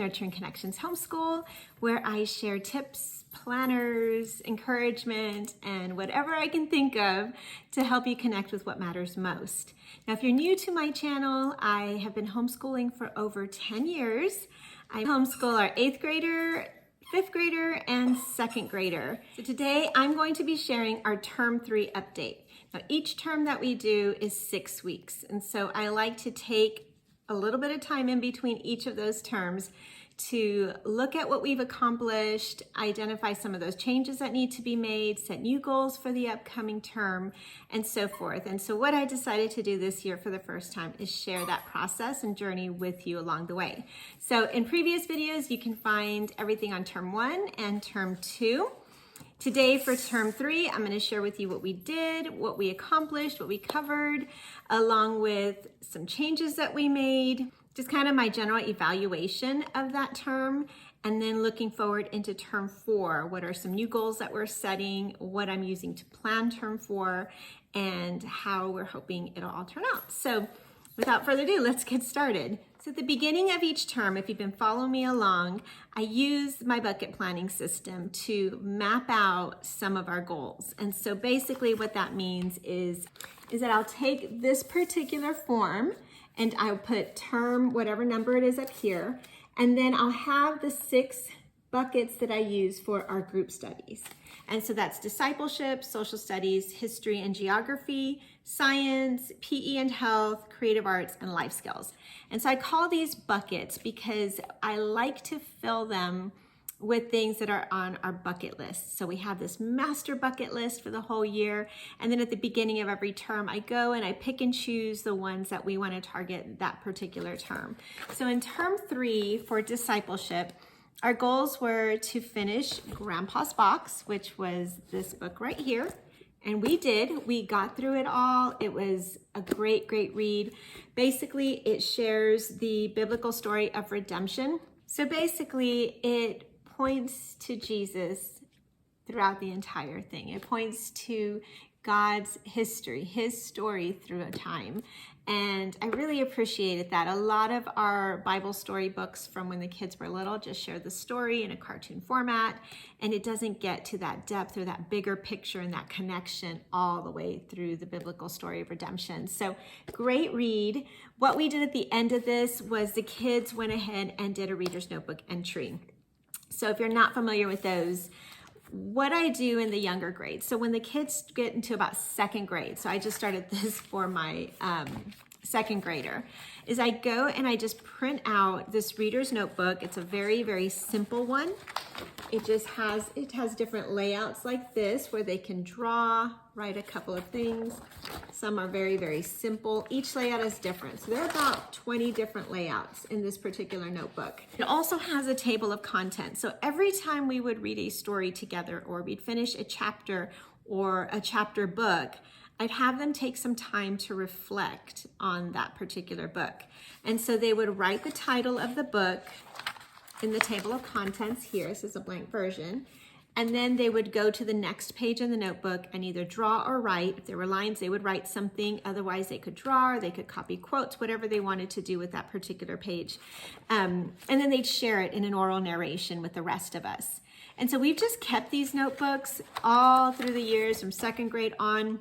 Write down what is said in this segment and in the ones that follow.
Nurturing Connections Homeschool, where I share tips, planners, encouragement, and whatever I can think of to help you connect with what matters most. Now, if you're new to my channel, I have been homeschooling for over 10 years. I homeschool our 8th grader, 5th grader, and 2nd grader. So today I'm going to be sharing our Term 3 update. Now, each term that we do is 6 weeks, and so I like to take a little bit of time in between each of those terms to look at what we've accomplished, identify some of those changes that need to be made, set new goals for the upcoming term, and so forth. And so what I decided to do this year for the first time is share that process and journey with you along the way. So in previous videos, you can find everything on Term 1 and Term 2. Today for Term 3, I'm going to share with you what we did, what we accomplished, what we covered, along with some changes that we made, just kind of my general evaluation of that term, and then looking forward into Term 4. What are some new goals that we're setting, what I'm using to plan Term 4, and how we're hoping it'll all turn out. So without further ado, let's get started. So at the beginning of each term, if you've been following me along, I use my bucket planning system to map out some of our goals. And so basically what that means is that I'll take this particular form and I'll put term, whatever number it is up here, and then I'll have the 6 buckets that I use for our group studies. And so that's discipleship, social studies, history and geography, science, PE and health, creative arts, and life skills. And so I call these buckets because I like to fill them with things that are on our bucket list. So we have this master bucket list for the whole year. And then at the beginning of every term, I go and I pick and choose the ones that we want to target that particular term. So in Term 3 for discipleship, our goals were to finish Grandpa's Box, which was this book right here. And we did. We got through it all. It was a great, great read. Basically, it shares the biblical story of redemption. So basically, it points to Jesus throughout the entire thing. It points to God's history, his story through a time. And I really appreciated that. A lot of our Bible story books from when the kids were little just share the story in a cartoon format, and it doesn't get to that depth or that bigger picture and that connection all the way through the biblical story of redemption. So great read. What we did at the end of this was the kids went ahead and did a reader's notebook entry. So if you're not familiar with those, what I do in the younger grades, so when the kids get into about 2nd grade, so I just started this for my 2nd grader, is I go and I just print out this reader's notebook. It's a very, very simple one. It has different layouts like this where they can draw, write a couple of things. Some are very, very simple. Each layout is different. So there are about 20 different layouts in this particular notebook. It also has a table of content. So every time we would read a story together or we'd finish a chapter or a chapter book, I'd have them take some time to reflect on that particular book. And so they would write the title of the book in the table of contents here. This is a blank version. And then they would go to the next page in the notebook and either draw or write. If there were lines, they would write something. Otherwise, they could draw or they could copy quotes, whatever they wanted to do with that particular page. And then they'd share it in an oral narration with the rest of us. And so we've just kept these notebooks all through the years from 2nd grade on.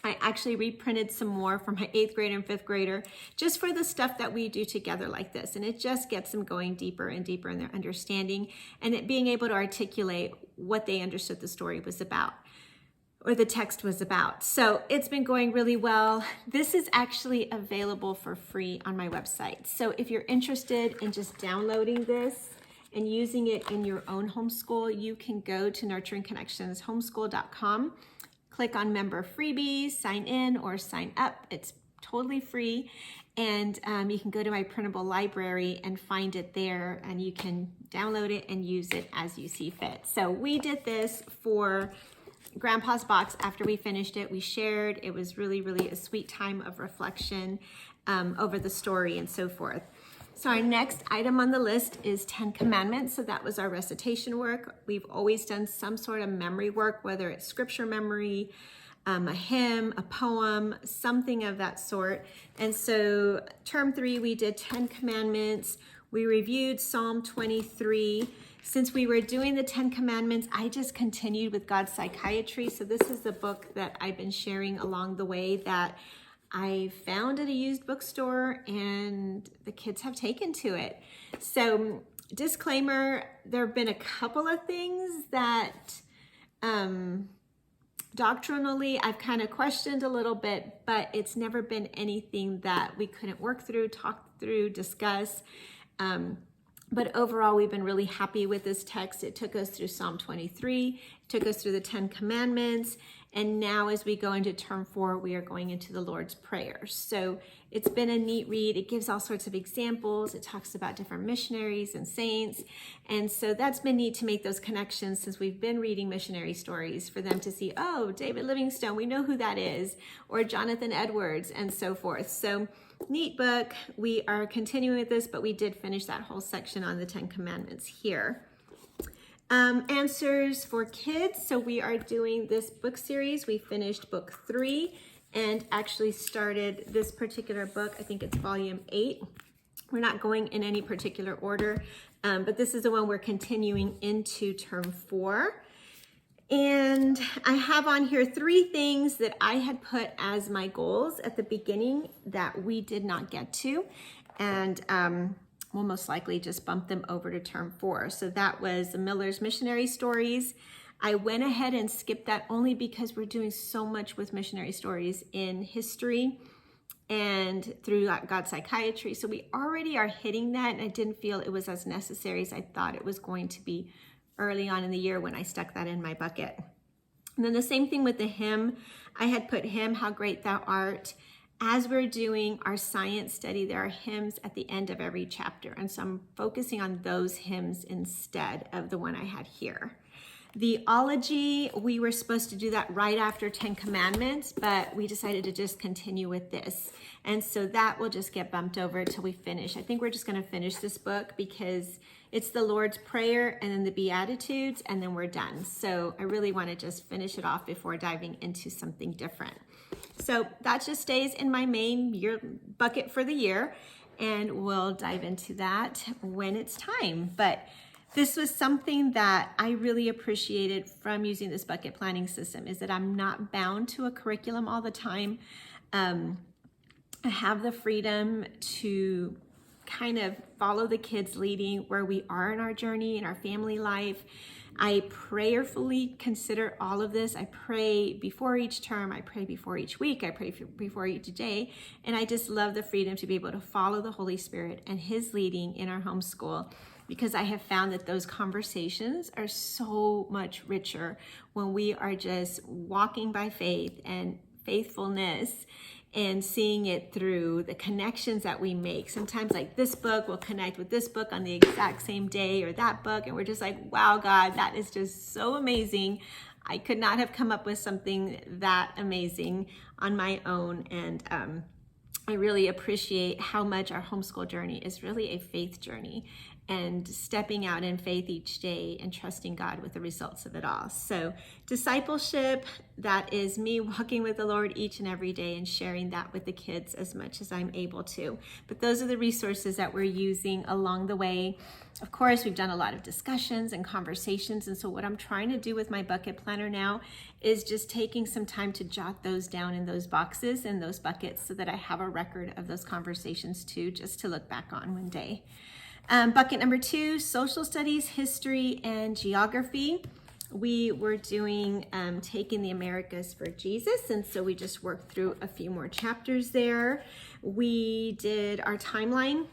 I actually reprinted some more for my 8th grader and 5th grader just for the stuff that we do together like this. And it just gets them going deeper and deeper in their understanding and it being able to articulate what they understood the story was about or the text was about. So it's been going really well. This is actually available for free on my website. So if you're interested in just downloading this and using it in your own homeschool, you can go to nurturingconnectionshomeschool.com. Click on member freebies, sign in or sign up. It's totally free. And you can go to my printable library and find it there and you can download it and use it as you see fit. So we did this for Grandpa's Box. After we finished it, we shared. It was really, really a sweet time of reflection over the story and so forth. So our next item on the list is 10 Commandments. So that was our recitation work. We've always done some sort of memory work, whether it's scripture memory, a hymn, a poem, something of that sort. And so term 3, we did 10 Commandments. We reviewed Psalm 23. Since we were doing the 10 Commandments, I just continued with God's Psychiatry. So this is the book that I've been sharing along the way that I found at a used bookstore and the kids have taken to it. So disclaimer, there have been a couple of things that doctrinally I've kind of questioned a little bit, but it's never been anything that we couldn't work through, talk through, discuss. But overall, we've been really happy with this text. It took us through Psalm 23, it took us through the 10 Commandments, and now as we go into term 4, we are going into the Lord's Prayer. So it's been a neat read. It gives all sorts of examples. It talks about different missionaries and saints. And so that's been neat to make those connections since we've been reading missionary stories for them to see, oh, David Livingstone, we know who that is, or Jonathan Edwards, and so forth. So neat book. We are continuing with this, but we did finish that whole section on the 10 Commandments here. Answers for kids. So we are doing this book series. We finished book 3 and actually started this particular book. I think it's volume 8. We're not going in any particular order, but this is the one we're continuing into term 4. And I have on here 3 things that I had put as my goals at the beginning that we did not get to. And we'll most likely just bump them over to term 4. So that was the Miller's missionary stories. I went ahead and skipped that only because we're doing so much with missionary stories in history and through God's Psychiatry. So we already are hitting that, and I didn't feel it was as necessary as I thought it was going to be early on in the year when I stuck that in my bucket. And then the same thing with the hymn. I had put hymn, How Great Thou Art. As we're doing our science study, there are hymns at the end of every chapter. And so I'm focusing on those hymns instead of the one I had here. The ology, we were supposed to do that right after 10 Commandments, but we decided to just continue with this. And so that will just get bumped over till we finish. I think we're just going to finish this book because it's the Lord's Prayer and then the Beatitudes, and then we're done. So I really want to just finish it off before diving into something different. So that just stays in my main year bucket for the year, and we'll dive into that when it's time. But this was something that I really appreciated from using this bucket planning system, is that I'm not bound to a curriculum all the time. I have the freedom to kind of follow the kids leading where we are in our journey, in our family life. I prayerfully consider all of this. I pray before each term, I pray before each week, I pray before each day, and I just love the freedom to be able to follow the Holy Spirit and His leading in our homeschool, because I have found that those conversations are so much richer when we are just walking by faith and faithfulness and seeing it through the connections that we make. Sometimes like this book will connect with this book on the exact same day, or that book, and we're just like, wow, God, that is just so amazing. I could not have come up with something that amazing on my own. And I really appreciate how much our homeschool journey is really a faith journey, and stepping out in faith each day and trusting God with the results of it all. So discipleship, that is me walking with the Lord each and every day and sharing that with the kids as much as I'm able to. But those are the resources that we're using along the way. Of course, we've done a lot of discussions and conversations. And so what I'm trying to do with my bucket planner now is just taking some time to jot those down in those boxes and those buckets so that I have a record of those conversations too, just to look back on one day. Bucket number 2, social studies, history, and geography. We were doing Taking the Americas for Jesus, and so we just worked through a few more chapters there. We did our timeline.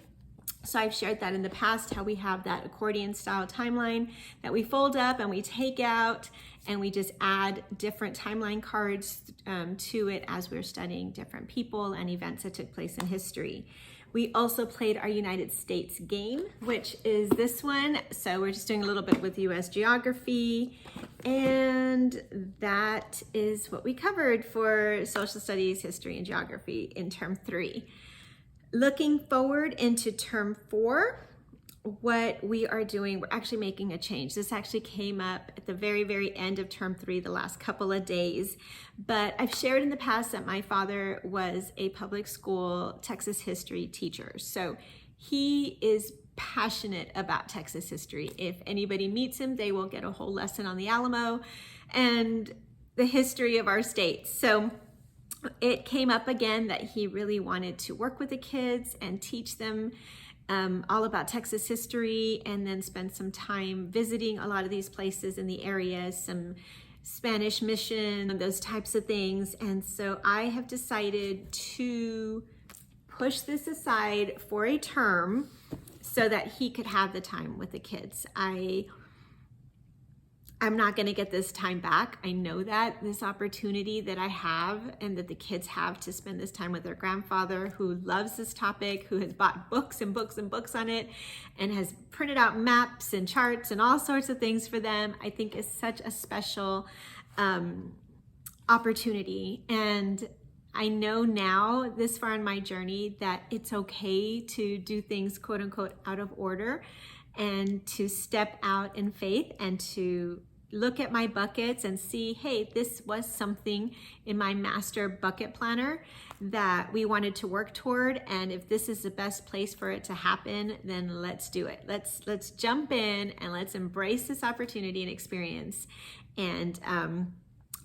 So I've shared that in the past, how we have that accordion style timeline that we fold up and we take out, and we just add different timeline cards to it as we're studying different people and events that took place in history. We also played our United States game, which is this one. So we're just doing a little bit with US geography, and that is what we covered for social studies, history, and geography in term 3. Looking forward into term 4, what we are doing, we're actually making a change. This actually came up at the very, very end of term 3, the last couple of days. But I've shared in the past that my father was a public school Texas history teacher. So he is passionate about Texas history. If anybody meets him, they will get a whole lesson on the Alamo and the history of our state. So it came up again that he really wanted to work with the kids and teach them all about Texas history, and then spend some time visiting a lot of these places in the area, some Spanish mission, those types of things. And so I have decided to push this aside for a term so that he could have the time with the kids. I'm not going to get this time back. I know that this opportunity that I have and that the kids have to spend this time with their grandfather, who loves this topic, who has bought books and books and books on it, and has printed out maps and charts and all sorts of things for them, I think is such a special opportunity. And I know now, this far in my journey, that it's okay to do things quote unquote out of order, and to step out in faith and to look at my buckets and see, hey, this was something in my master bucket planner that we wanted to work toward. And if this is the best place for it to happen, then let's do it. Let's jump in and let's embrace this opportunity and experience and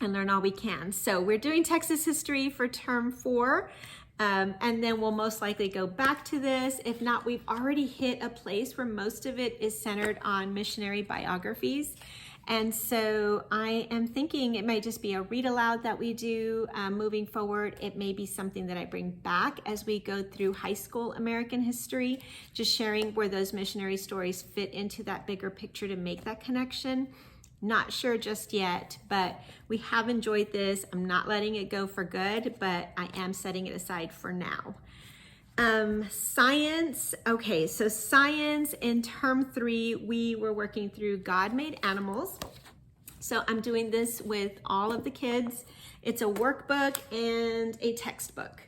learn all we can. So we're doing Texas history for term 4. And then we'll most likely go back to this. If not, we've already hit a place where most of it is centered on missionary biographies. And so I am thinking it might just be a read aloud that we do moving forward. It may be something that I bring back as we go through high school American history, just sharing where those missionary stories fit into that bigger picture to make that connection. Not sure just yet, but we have enjoyed this. I'm not letting it go for good, but I am setting it aside for now. Science. Okay, so science in term 3, we were working through God-made animals. So I'm doing this with all of the kids. It's a workbook and a textbook.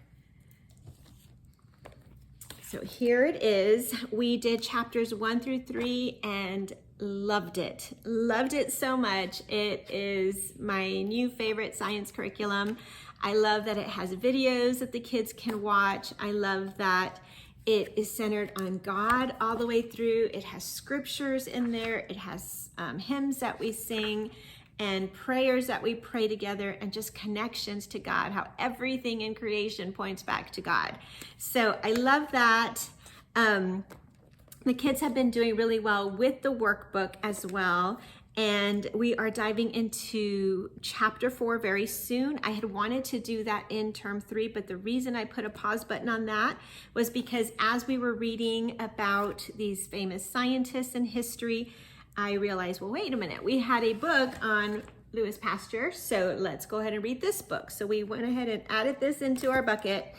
So here it is. We did chapters 1 through 3 and loved it so much. It is my new favorite science curriculum. I love that it has videos that the kids can watch. I love that it is centered on God all the way through. It has scriptures in there. It has hymns that we sing and prayers that we pray together, and just connections to God, how everything in creation points back to God. So I love that. The kids have been doing really well with the workbook as well. And we are diving into chapter 4 very soon. I had wanted to do that in term 3, but the reason I put a pause button on that was because as we were reading about these famous scientists in history, I realized, well, wait a minute, we had a book on Louis Pasteur, so let's go ahead and read this book. So we went ahead and added this into our bucket.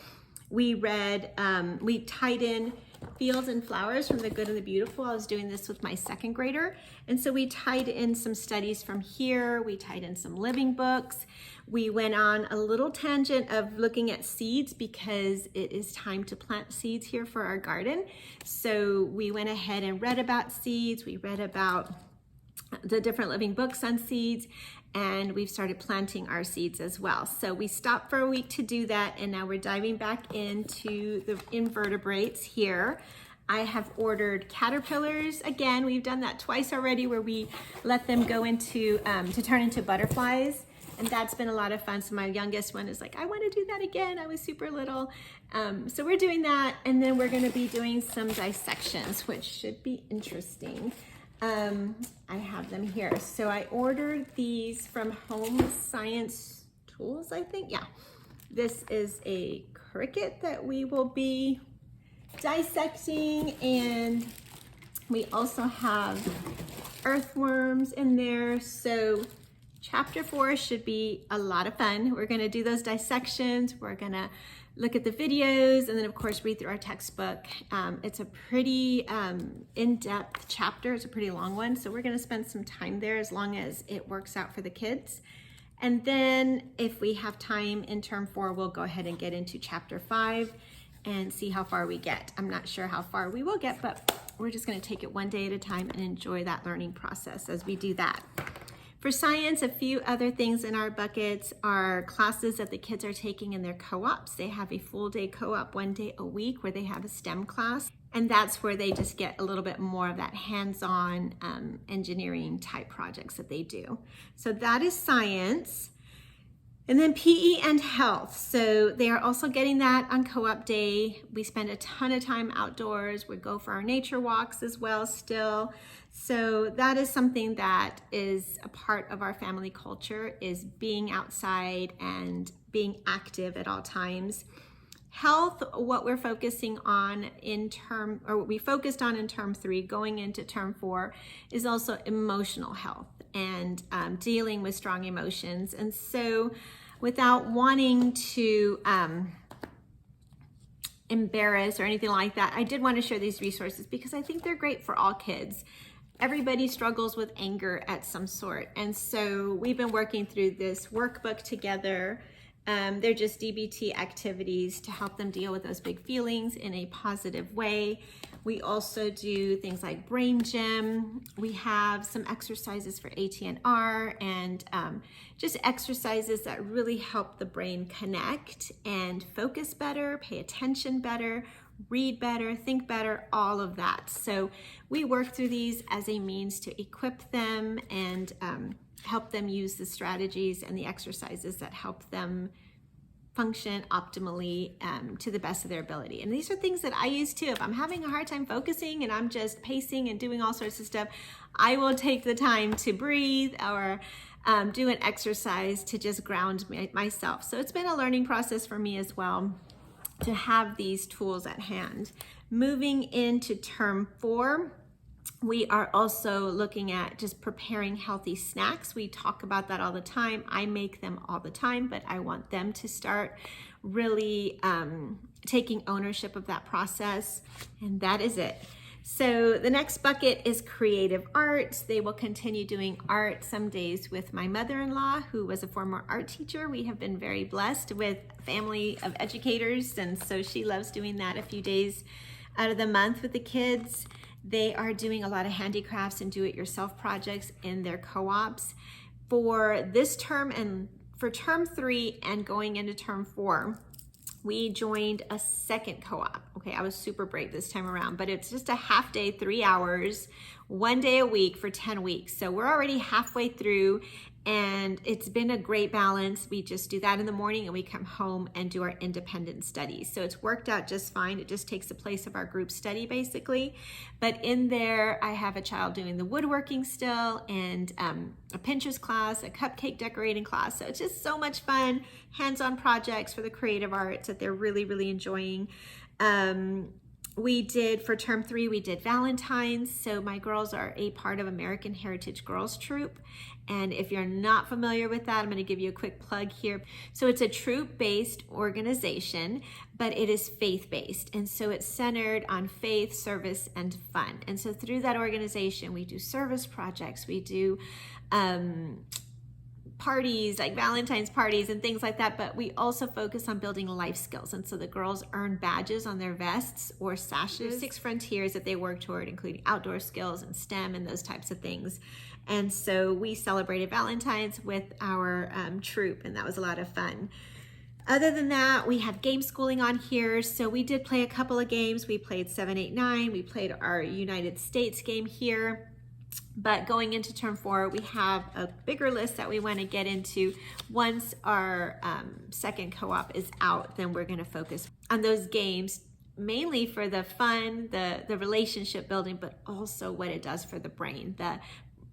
We read, we tied in Fields and Flowers from the Good and the Beautiful. I was doing this with my 2nd grader. And so we tied in some studies from here. We tied in some living books. We went on a little tangent of looking at seeds because it is time to plant seeds here for our garden. So we went ahead and read about seeds. We read about the different living books on seeds, and we've started planting our seeds as well. So we stopped for a week to do that, and now we're diving back into the invertebrates here. I have ordered caterpillars. Again, we've done that twice already, where we let them go into to turn into butterflies, and that's been a lot of fun. So my youngest one is like, I want to do that again. I was super little. So we're doing that, and then we're going to be doing some dissections, which should be interesting. I have them here. So I ordered these from Home Science Tools, I think. Yeah. This is a cricket that we will be dissecting, and we also have earthworms in there. So chapter 4 should be a lot of fun. We're going to do those dissections. We're going to look at the videos, and then of course read through our textbook. It's a pretty in-depth chapter. It's a pretty long one, so we're going to spend some time there as long as it works out for the kids. And then if we have time in term 4, we'll go ahead and get into chapter 5 and see how far we get. I'm not sure how far we will get, but we're just going to take it one day at a time and enjoy that learning process as we do that. For science, a few other things in our buckets are classes that the kids are taking in their co-ops. They have a full day co-op 1 day a week where they have a STEM class. And that's where they just get a little bit more of that hands-on engineering type projects that they do. So that is science. And then PE and health. So they are also getting that on co-op day. We spend a ton of time outdoors. We go for our nature walks as well still. So that is something that is a part of our family culture, is being outside and being active at all times. Health, what we're focusing on what we focused on in term 3 going into term 4 is also emotional health and dealing with strong emotions. And so without wanting to embarrass or anything like that, I did want to share these resources because I think they're great for all kids. Everybody struggles with anger at some sort. And so we've been working through this workbook together. They're just DBT activities to help them deal with those big feelings in a positive way. We also do things like brain gym. We have some exercises for AT&R and just exercises that really help the brain connect and focus better, pay attention better, read better, think better, all of that. So we work through these as a means to equip them and help them use the strategies and the exercises that help them function optimally to the best of their ability. And these are things that I use too. If I'm having a hard time focusing and I'm just pacing and doing all sorts of stuff, I will take the time to breathe or do an exercise to just ground myself. So it's been a learning process for me as well to have these tools at hand. Moving into term 4, we are also looking at just preparing healthy snacks. We talk about that all the time. I make them all the time, but I want them to start really taking ownership of that process. And that is it. So the next bucket is creative art. They will continue doing art some days with my mother-in-law, who was a former art teacher. We have been very blessed with a family of educators, and so she loves doing that a few days out of the month with the kids. They are doing a lot of handicrafts and do-it-yourself projects in their co-ops. For this term and for term 3 and going into term 4, we joined a second co-op. Okay, I was super brave this time around, but it's just a half day, 3 hours, 1 day a week for 10 weeks. So we're already halfway through and it's been a great balance. We just do that in the morning and we come home and do our independent studies. So it's worked out just fine. It just takes the place of our group study basically. But in there, I have a child doing the woodworking still and a Pinterest class, a cupcake decorating class. So it's just so much fun, hands-on projects for the creative arts that they're really, really enjoying. We did, for term 3, we did Valentine's. So my girls are a part of American Heritage Girls Troop. And if you're not familiar with that, I'm going to give you a quick plug here. So it's a troop-based organization, but it is faith-based. And so it's centered on faith, service, and fun. And so through that organization, we do service projects, we do parties like Valentine's parties and things like that, but we also focus on building life skills. And so the girls earn badges on their vests or sashes. There's 6 frontiers that they work toward, including outdoor skills and STEM and those types of things. And so we celebrated Valentine's with our troop, and that was a lot of fun. Other than that, we have game schooling on here. So we did play a couple of games. We played 7, 8, 9. We played our United States game here. But going into term 4, we have a bigger list that we want to get into. Once our second co-op is out, then we're going to focus on those games, mainly for the fun, the relationship building, but also what it does for the brain, the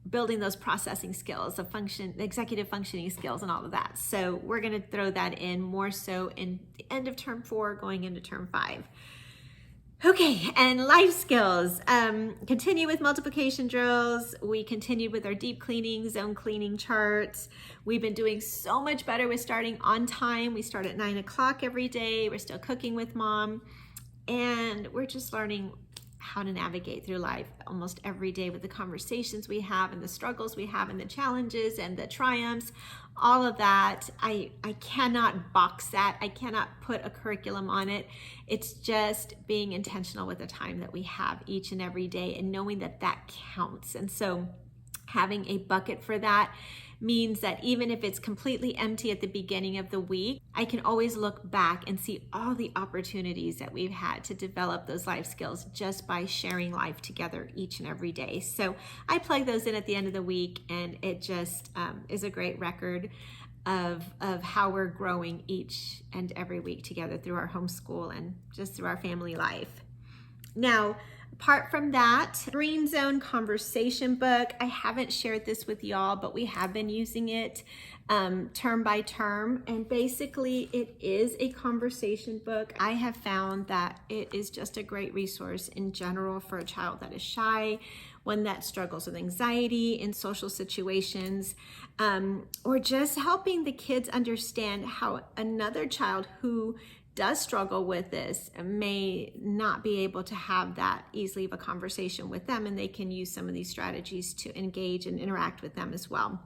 building those processing skills, the executive functioning skills and all of that. So we're going to throw that in more so in the end of term 4, going into term 5. Okay, and life skills. Continue with multiplication drills. We continued with our deep cleaning, zone cleaning charts. We've been doing so much better with starting on time. We start at 9 o'clock every day. We're still cooking with mom. And we're just learning how to navigate through life almost every day with the conversations we have and the struggles we have and the challenges and the triumphs, all of that. I cannot box that. I cannot put a curriculum on it. It's just being intentional with the time that we have each and every day and knowing that that counts. And so Having a bucket for that means that even if it's completely empty at the beginning of the week, I can always look back and see all the opportunities that we've had to develop those life skills just by sharing life together each and every day. So I plug those in at the end of the week, and it just is a great record of how we're growing each and every week together through our homeschool and just through our family life. Now, apart from that, Green Zone conversation book, I haven't shared this with y'all, but we have been using it term by term, and basically it is a conversation book. I have found that it is just a great resource in general for a child that is shy, one that struggles with anxiety in social situations, or just helping the kids understand how another child who does struggle with this may not be able to have that easily of a conversation with them, and they can use some of these strategies to engage and interact with them as well.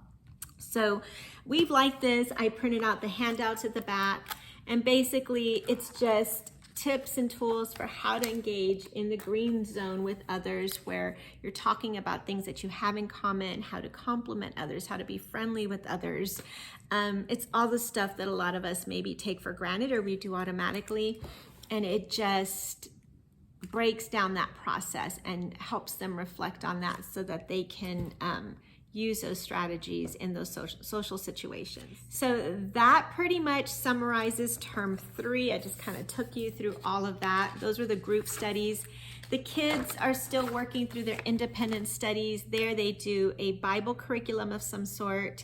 So we've liked this. I printed out the handouts at the back, and basically it's just tips and tools for how to engage in the green zone with others, where you're talking about things that you have in common, how to compliment others, how to be friendly with others. It's all the stuff that a lot of us maybe take for granted or we do automatically, and it just breaks down that process and helps them reflect on that so that they can use those strategies in those social situations. So that pretty much summarizes term 3. I just kind of took you through all of that. Those were the group studies. The kids are still working through their independent studies. There they do a Bible curriculum of some sort,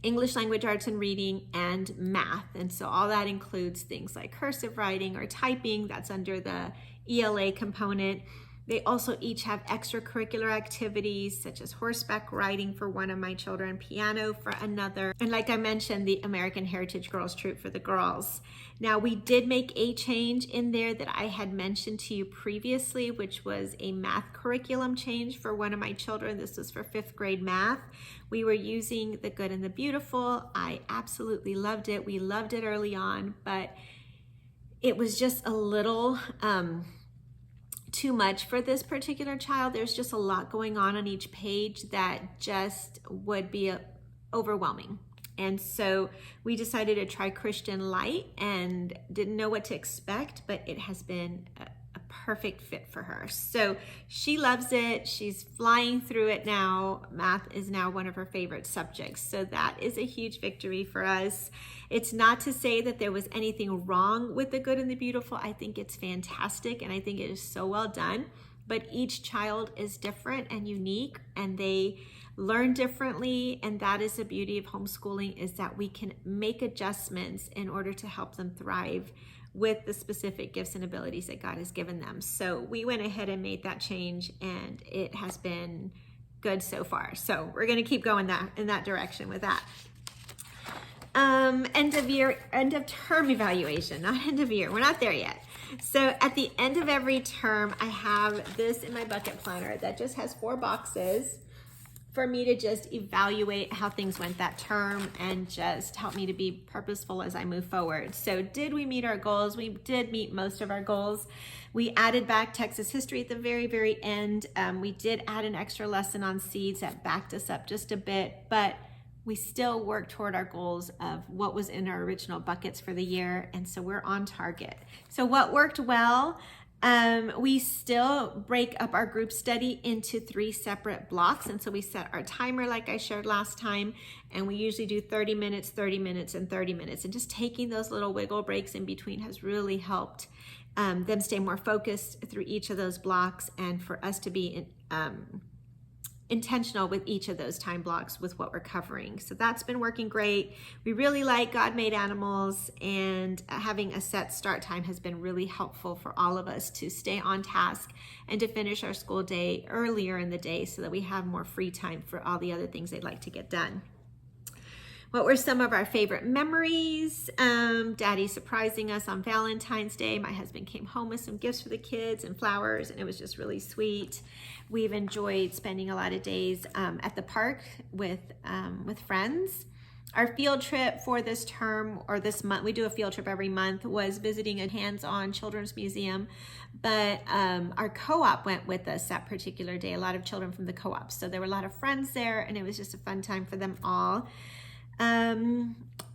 English language arts and reading, and math. And so all that includes things like cursive writing or typing. That's under the ELA component. They also each have extracurricular activities such as horseback riding for one of my children, piano for another, and like I mentioned, the American Heritage Girls Troop for the girls. Now, we did make a change in there that I had mentioned to you previously, which was a math curriculum change for one of my children. This was for 5th grade math. We were using The Good and the Beautiful. I absolutely loved it. We loved it early on, but it was just a little too much for this particular child. There's just a lot going on each page that just would be overwhelming. And so we decided to try Christian Light and didn't know what to expect, but it has been a perfect fit for her. So she loves it. She's flying through it now. Math is now one of her favorite subjects. So that is a huge victory for us. It's not to say that there was anything wrong with The Good and the Beautiful. I think it's fantastic, and I think it is so well done. But each child is different and unique, and they learn differently, and that is the beauty of homeschooling, is that we can make adjustments in order to help them thrive with the specific gifts and abilities that God has given them. So we went ahead and made that change, and it has been good so far. So we're going to keep going in that direction with that. End of term evaluation, not end of year. We're not there yet. So at the end of every term, I have this in my bucket planner that just has 4 boxes for me to just evaluate how things went that term and just help me to be purposeful as I move forward. So did we meet our goals? We did meet most of our goals. We added back Texas history at the very, very end. We did add an extra lesson on seeds that backed us up just a bit, but we still work toward our goals of what was in our original buckets for the year, and so we're on target. So what worked well? We still break up our group study into 3 separate blocks, and so we set our timer like I shared last time, and we usually do 30 minutes, 30 minutes, and 30 minutes, and just taking those little wiggle breaks in between has really helped them stay more focused through each of those blocks, and for us to be intentional with each of those time blocks with what we're covering. So that's been working great. We really like God Made Animals, and having a set start time has been really helpful for all of us to stay on task and to finish our school day earlier in the day so that we have more free time for all the other things they'd like to get done. What were some of our favorite memories? Daddy surprising us on Valentine's Day. My husband came home with some gifts for the kids and flowers, and it was just really sweet. We've enjoyed spending a lot of days at the park with friends. Our field trip for this term, or this month, we do a field trip every month, was visiting a hands-on children's museum, but our co-op went with us that particular day, a lot of children from the co-op. So there were a lot of friends there, and it was just a fun time for them all.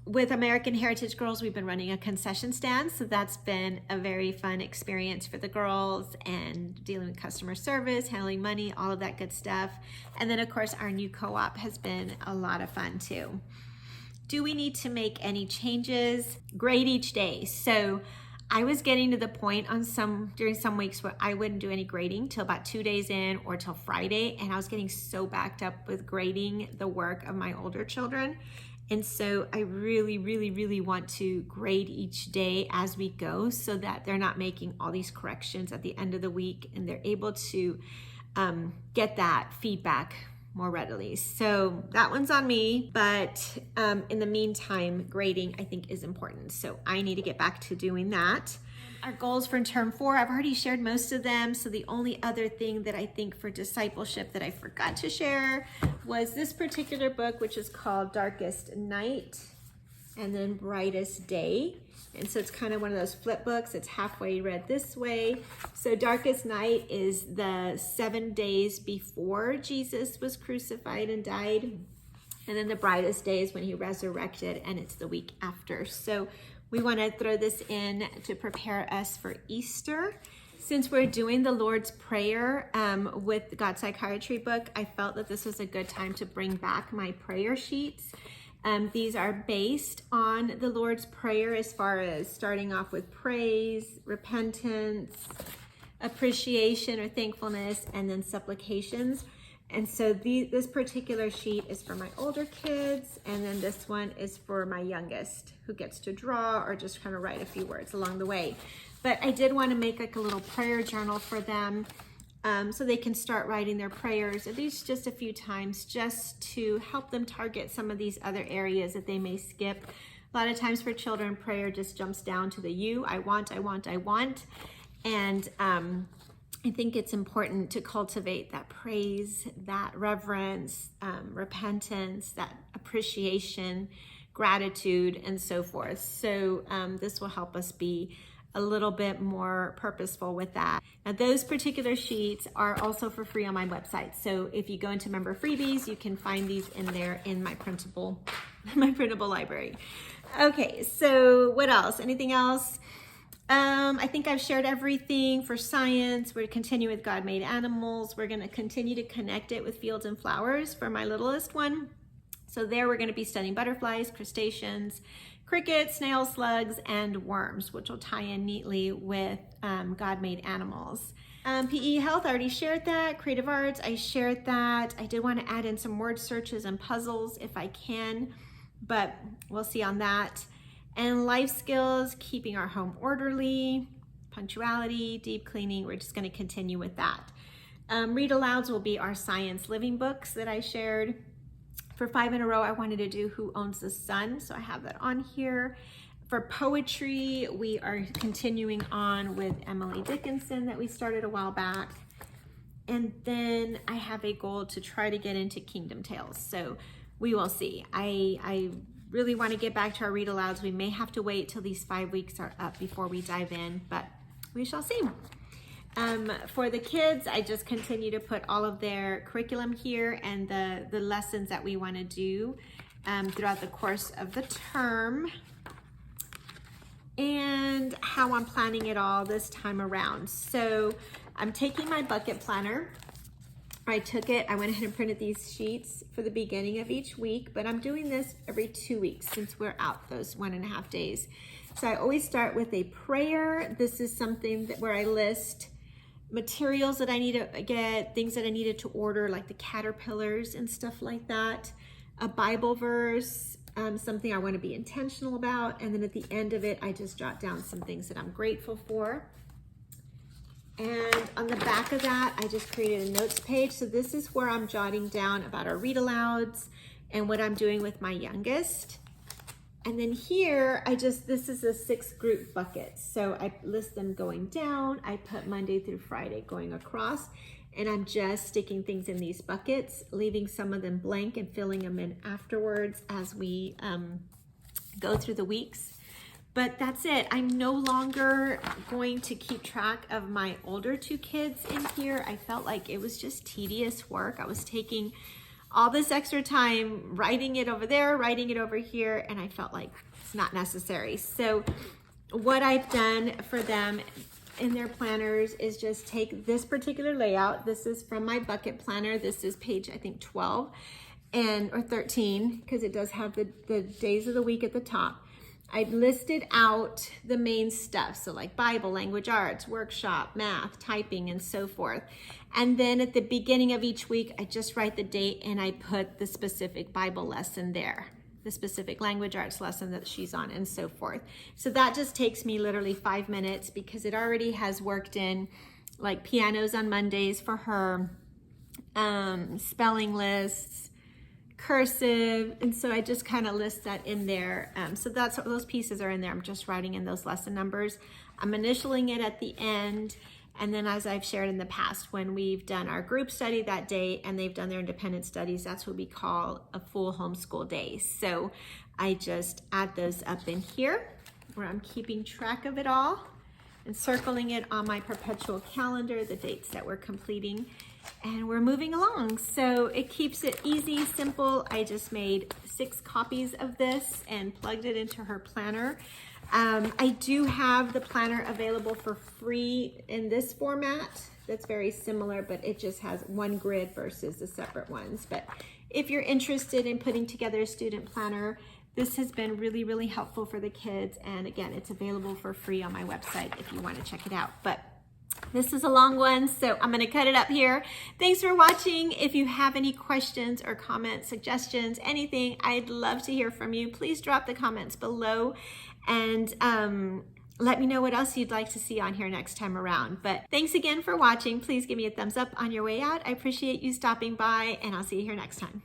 With American Heritage Girls, we've been running a concession stand, so that's been a very fun experience for the girls, and dealing with customer service, handling money, all of that good stuff. And then of course our new co-op has been a lot of fun too. Do we need to make any changes? Grade each day. So I was getting to the point during some weeks where I wouldn't do any grading till about 2 days in or till Friday, and I was getting so backed up with grading the work of my older children. And so I really, really, really want to grade each day as we go, so that they're not making all these corrections at the end of the week, and they're able to get that feedback more readily. So that one's on me, but in the meantime, grading I think is important. So I need to get back to doing that. Our goals for term 4, I've already shared most of them. So the only other thing that I think for discipleship that I forgot to share was this particular book, which is called Darkest Night and then Brightest Day. And so it's kind of one of those flip books. It's halfway read this way. So Darkest Night is the 7 days before Jesus was crucified and died. And then the brightest day is when he resurrected, and it's the week after. So we want to throw this in to prepare us for Easter. Since we're doing the Lord's Prayer with the God Psychiatry book, I felt that this was a good time to bring back my prayer sheets. These are based on the Lord's Prayer, as far as starting off with praise, repentance, appreciation or thankfulness, and then supplications. And so this particular sheet is for my older kids, and then this one is for my youngest, who gets to draw or just kind of write a few words along the way. But I did want to make like a little prayer journal for them, so they can start writing their prayers at least just a few times, just to help them target some of these other areas that they may skip. A lot of times for children, prayer just jumps down to the you, I want. And I think it's important to cultivate that praise, that reverence, repentance, that appreciation, gratitude, and so forth. So this will help us be a little bit more purposeful with that. Now, those particular sheets are also for free on my website. So if you go into Member Freebies, you can find these in there in my printable library. Okay, so what else? Anything else? I think I've shared everything for science. We're continuing with God-made animals. We're going to continue to connect it with fields and flowers for my littlest one. So there we're going to be studying butterflies, crustaceans, crickets, snails, slugs, and worms, which will tie in neatly with God-made animals. PE health, I already shared that. Creative arts, I shared that. I did want to add in some word searches and puzzles if I can, but we'll see on that. And life skills, keeping our home orderly, punctuality, deep cleaning, we're just going to continue with that. Read alouds will be our science living books that I shared. For 5 in a row, I wanted to do Who Owns the Sun, so I have that on here. For poetry, we are continuing on with Emily Dickinson that we started a while back. And then I have a goal to try to get into Kingdom Tales, so we will see. I really want to get back to our read alouds. We may have to wait till these 5 weeks are up before we dive in, but we shall see. For the kids, I just continue to put all of their curriculum here and the lessons that we want to do throughout the course of the term, and how I'm planning it all this time around. So I'm taking my bucket planner. I went ahead and printed these sheets for the beginning of each week, but I'm doing this every 2 weeks since we're out those 1.5 days. So I always start with a prayer. This is something where I list materials that I need to get, things that I needed to order, like the caterpillars and stuff like that, a Bible verse, something I want to be intentional about, and then at the end of it, I just jot down some things that I'm grateful for. And on the back of that, I just created a notes page. So this is where I'm jotting down about our read alouds and what I'm doing with my youngest. And then here, this is a 6 group bucket. So I list them going down. I put Monday through Friday going across. and I'm just sticking things in these buckets, leaving some of them blank and filling them in afterwards as we go through the weeks. But that's it. I'm no longer going to keep track of my older 2 kids in here. I felt like it was just tedious work. I was taking all this extra time writing it over there, writing it over here, and I felt like it's not necessary. So what I've done for them in their planners is just take this particular layout. This is from my bucket planner. This is page, I think, 12 or 13, because it does have the days of the week at the top. I listed out the main stuff, so like Bible, language arts, workshop, math, typing, and so forth. And then at the beginning of each week, I just write the date and I put the specific Bible lesson there, the specific language arts lesson that she's on, and so forth. So that just takes me literally 5 minutes because it already has worked in like pianos on Mondays for her, spelling lists, cursive, and so I just kind of list that in there. So that's what those pieces are in there. I'm just writing in those lesson numbers. I'm initialing it at the end, and then as I've shared in the past, when we've done our group study that day and they've done their independent studies, that's what we call a full homeschool day. So I just add those up in here where I'm keeping track of it all and circling it on my perpetual calendar, the dates that we're completing. And we're moving along. So it keeps it easy, simple. I just made 6 copies of this and plugged it into her planner. I do have the planner available for free in this format. That's very similar, but it just has one grid versus the separate ones. But if you're interested in putting together a student planner, this has been really, really helpful for the kids. And again, it's available for free on my website if you want to check it out. But this is a long one, so I'm going to cut it up here. Thanks for watching. If you have any questions or comments, suggestions, anything, I'd love to hear from you. Please drop the comments below and let me know what else you'd like to see on here next time around. But thanks again for watching. Please give me a thumbs up on your way out. I appreciate you stopping by, and I'll see you here next time.